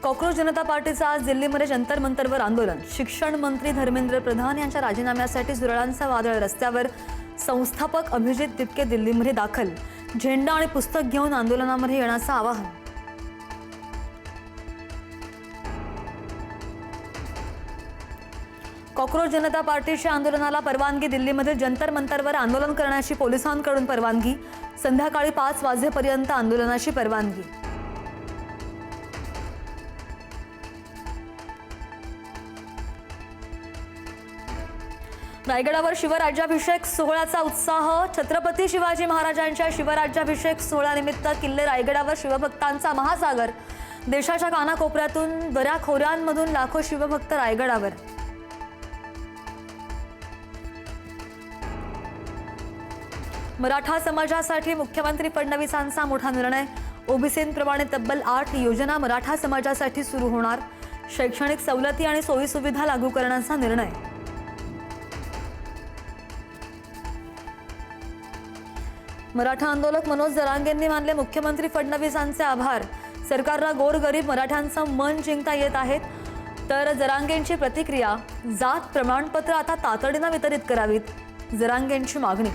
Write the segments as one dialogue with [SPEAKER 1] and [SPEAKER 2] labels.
[SPEAKER 1] Cockroach जनता पार्टीचं आज दिल्लीमध्ये जंतर मंतरवर आंदोलन। शिक्षण मंत्री धर्मेंद्र प्रधान यांच्या राजीनाम्यासाठी झुरळांचा वादळ रस्त्यावर। संस्थापक अभिजित तिपके दिल्लीमध्ये दाखल। झेंडा आणि पुस्तक घेऊन आंदोलनामध्ये येण्याचं आवाहन। कॉक्रोच जनता पार्टीच्या आंदोलनाला परवानगी। दिल्लीमध्ये जंतर मंतरवर आंदोलन करण्याची पोलिसांकडून परवानगी। संध्याकाळी 5 वाजेपर्यंत आंदोलनाची परवानगी। रायगडावर शिवराज्याभिषेक सोहळ्याचा उत्साह। छत्रपती शिवाजी महाराजांच्या शिवराज्याभिषेक सोहळ्यानिमित्त किल्ले रायगडावर शिवभक्तांचा महासागर। देशाच्या कानाकोपऱ्यातून दऱ्याखोऱ्यांमधून लाखो शिवभक्त रायगडावर। मराठा समाजासाठी मुख्यमंत्री फडणवीसांचा मोठा निर्णय। ओबीसींप्रमाणे तब्बल 8 योजना मराठा समाजासाठी सुरू होणार। शैक्षणिक सवलती आणि सोयीसुविधा लागू करण्याचा निर्णय। मराठा आंदोलक मनोज जरांगेंनी मानले मुख्यमंत्री फडणवीसांचे आभार। सरकारला गोरगरीब मराठ्यांचं मन जिंकता येत आहेत। तर जरांगेंची प्रतिक्रिया, जात प्रमाणपत्र आता तातडीने वितरित करावीत, जरांगेंची मागणी।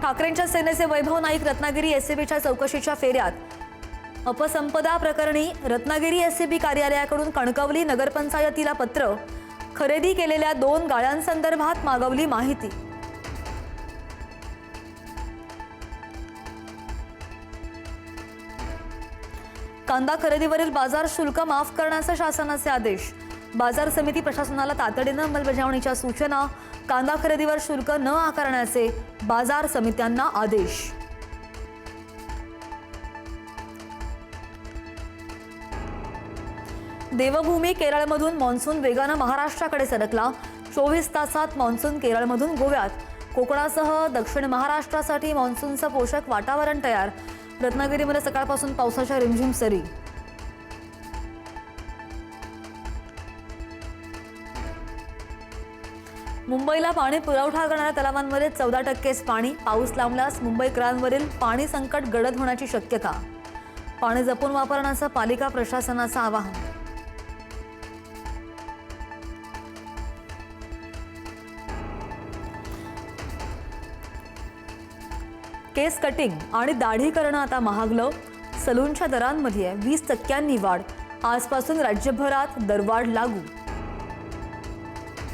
[SPEAKER 1] ठाकरेंच्या सेनेचे वैभव नाईक रत्नागिरी एसीबीच्या चौकशीच्या फेऱ्यात। अपसंपदा प्रकरणी रत्नागिरी एसीबी कार्यालयाकडून कणकवली नगरपंचायतीला पत्र। खरेदी केलेल्या 2 गाळ्यांसंदर्भात मागवली माहिती। कांदा खरेदीवरील बाजार शुल्क माफ करण्याचे शासनाचे आदेश। बाजार समिती प्रशासनाला तातडीने अंमलबजावणीच्या सूचना। कांदा खरेदीवर शुल्क न आकारण्याचे बाजार समित्यांना आदेश। देवभूमी केरळमधून मान्सून वेगाने महाराष्ट्राकडे सरकला। 24 तासात मान्सून केरळमधून गोव्यात। कोकणासह दक्षिण महाराष्ट्रासाठी मान्सूनचं पोषक वातावरण तयार। रत्नागिरीमध्ये सकाळपासून पावसाच्या रिमझिम सरी। मुंबईला पाणी पुरवठा करणाऱ्या तलावांमध्ये 14%च पाणी। पाऊस लांबल्यास मुंबईकरांवरील पाणी संकट गडद होण्याची शक्यता। पाणी जपून वापरण्याचं पालिका प्रशासनाचं आवाहन। केस कटिंग आणि दाढी करणं आता महागलं। सलूनच्या दरांमध्ये 20% वाढ। आजपासून राज्यभरात दरवाढ लागू।